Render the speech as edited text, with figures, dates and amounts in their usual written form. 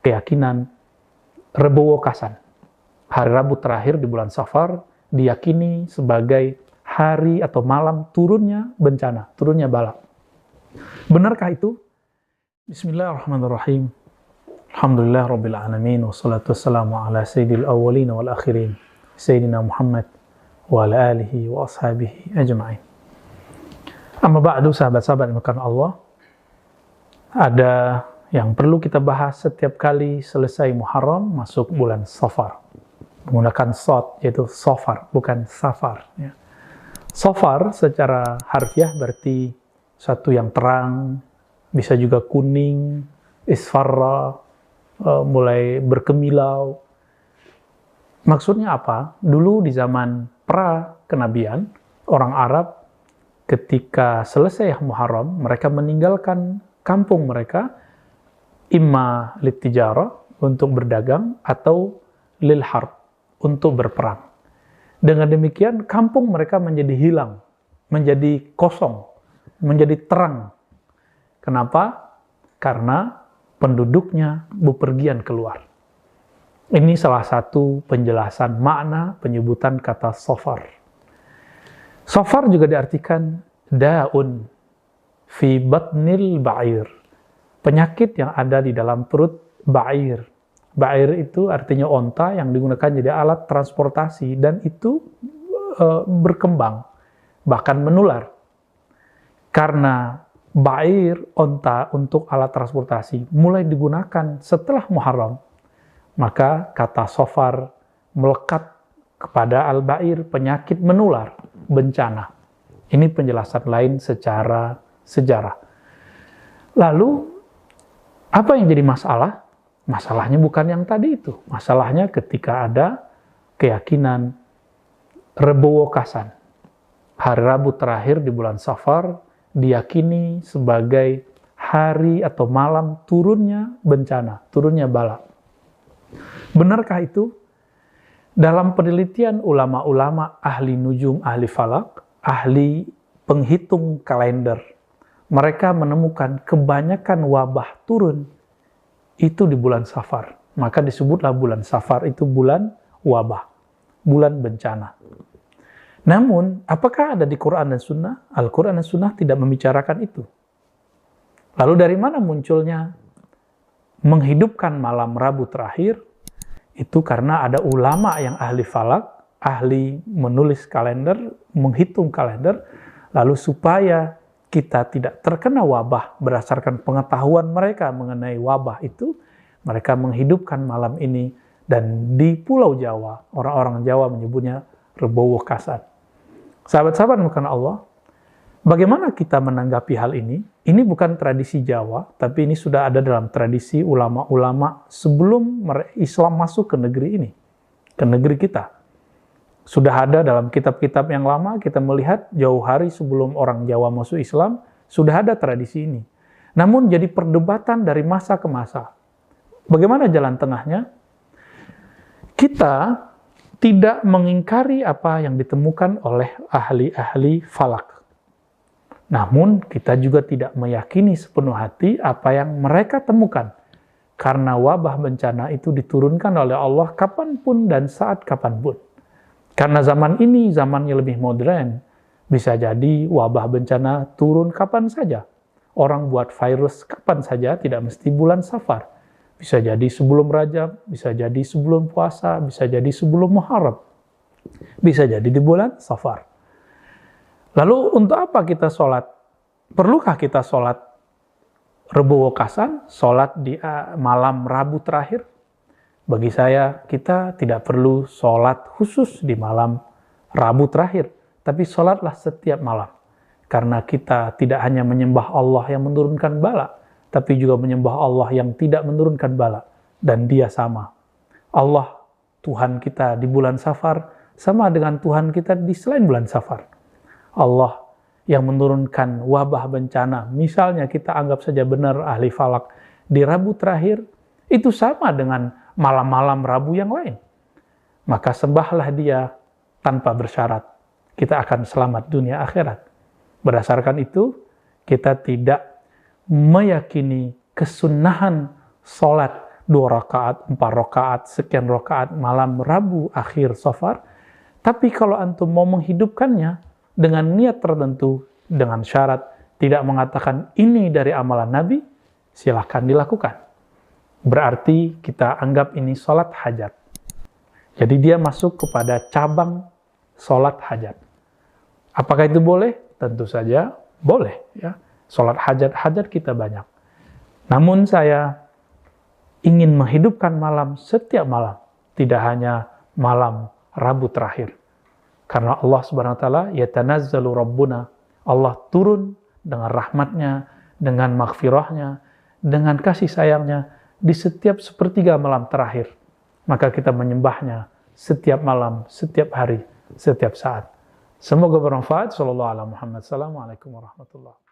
keyakinan Rebo Wekasan, hari Rabu terakhir di bulan Safar, diyakini sebagai hari atau malam turunnya bencana, turunnya bala. Benarkah itu? Bismillahirrahmanirrahim. Alhamdulillah Rabbil Alamin, wassalatu wassalamu ala sayyidil awwalin wal akhirin, Sayyidina Muhammad wa ala alihi wa ashabihi ajma'in. Amma ba'du, sahabat-sahabat yang dimuliakan Allah, ada yang perlu kita bahas setiap kali selesai Muharram masuk bulan Safar. Menggunakan sod, yaitu Safar, bukan Safar. Ya. Safar secara harfiah berarti satu yang terang, bisa juga kuning, isfarra, mulai berkemilau. Maksudnya apa? Dulu di zaman pra-kenabian, orang Arab ketika selesai Muharram, mereka meninggalkan kampung mereka, imma littijarah, untuk berdagang, atau lil harb, untuk berperang. Dengan demikian, kampung mereka menjadi hilang, menjadi kosong, menjadi terang. Kenapa? Karena penduduknya bepergian keluar. Ini salah satu penjelasan makna penyebutan kata Safar. Safar juga diartikan da'un fi batnil ba'ir, penyakit yang ada di dalam perut ba'ir. Ba'ir itu artinya onta yang digunakan jadi alat transportasi, dan itu berkembang, bahkan menular. Karena ba'ir, onta untuk alat transportasi, mulai digunakan setelah Muharram, maka kata Safar melekat kepada al-ba'ir, penyakit menular, bencana. Ini penjelasan lain secara sejarah. Lalu, apa yang jadi masalah? Masalahnya bukan yang tadi itu. Masalahnya ketika ada keyakinan Rebo Wekasan, hari Rabu terakhir di bulan Safar, diyakini sebagai hari atau malam turunnya bencana, turunnya bala. Benarkah itu? Dalam penelitian ulama-ulama ahli nujum, ahli falak, ahli penghitung kalender, mereka menemukan kebanyakan wabah turun itu di bulan Safar. Maka disebutlah bulan Safar itu bulan wabah, bulan bencana. Namun, apakah ada di Quran dan Sunnah? Al-Quran dan Sunnah tidak membicarakan itu. Lalu dari mana munculnya menghidupkan malam Rabu terakhir? Itu karena ada ulama yang ahli falak, ahli menulis kalender, menghitung kalender, lalu supaya kita tidak terkena wabah berdasarkan pengetahuan mereka mengenai wabah itu, mereka menghidupkan malam ini, dan di Pulau Jawa, orang-orang Jawa menyebutnya Rebo Wekasan. Sahabat-sahabat bukan Allah, bagaimana kita menanggapi hal ini? Ini bukan tradisi Jawa, tapi ini sudah ada dalam tradisi ulama-ulama sebelum Islam masuk ke negeri ini, ke negeri kita. Sudah ada dalam kitab-kitab yang lama, kita melihat jauh hari sebelum orang Jawa masuk Islam, sudah ada tradisi ini. Namun jadi perdebatan dari masa ke masa. Bagaimana jalan tengahnya? Kita tidak mengingkari apa yang ditemukan oleh ahli-ahli falak. Namun, kita juga tidak meyakini sepenuh hati apa yang mereka temukan. Karena wabah bencana itu diturunkan oleh Allah kapanpun dan saat kapanpun. Karena zaman ini zamannya lebih modern, bisa jadi wabah bencana turun kapan saja. Orang buat virus kapan saja, tidak mesti bulan Safar. Bisa jadi sebelum Rajab, bisa jadi sebelum puasa, bisa jadi sebelum Muharram. Bisa jadi di bulan Safar. Lalu untuk apa kita sholat? Perlukah kita sholat Rebo Wekasan, sholat di malam Rabu terakhir? Bagi saya, kita tidak perlu sholat khusus di malam Rabu terakhir, tapi sholatlah setiap malam. Karena kita tidak hanya menyembah Allah yang menurunkan bala, tapi juga menyembah Allah yang tidak menurunkan bala. Dan Dia sama. Allah, Tuhan kita di bulan Safar, sama dengan Tuhan kita di selain bulan Safar. Allah yang menurunkan wabah bencana, misalnya kita anggap saja benar ahli falak, di Rabu terakhir, itu sama dengan malam-malam Rabu yang lain. Maka sembahlah Dia tanpa bersyarat. Kita akan selamat dunia akhirat. Berdasarkan itu, kita tidak meyakini kesunahan sholat 2 rakaat, 4 rakaat, sekian rakaat malam Rabu akhir Safar. Tapi kalau antum mau menghidupkannya dengan niat tertentu, dengan syarat tidak mengatakan ini dari amalan Nabi, silahkan dilakukan. Berarti kita anggap ini sholat hajat. Jadi dia masuk kepada cabang sholat hajat. Apakah itu boleh? Tentu saja boleh. Ya. Sholat hajat kita banyak. Namun saya ingin menghidupkan malam setiap malam. Tidak hanya malam Rabu terakhir. Karena Allah Subhanahu wa taala yatanazzalu rabbuna. Allah turun dengan rahmatnya, dengan maghfirahnya, dengan kasih sayangnya di setiap sepertiga malam terakhir. Maka kita menyembahnya setiap malam, setiap hari, setiap saat. Semoga bermanfaat. Sallallahu alaihi Muhammad. Assalamualaikum warahmatullahi wabarakatuh.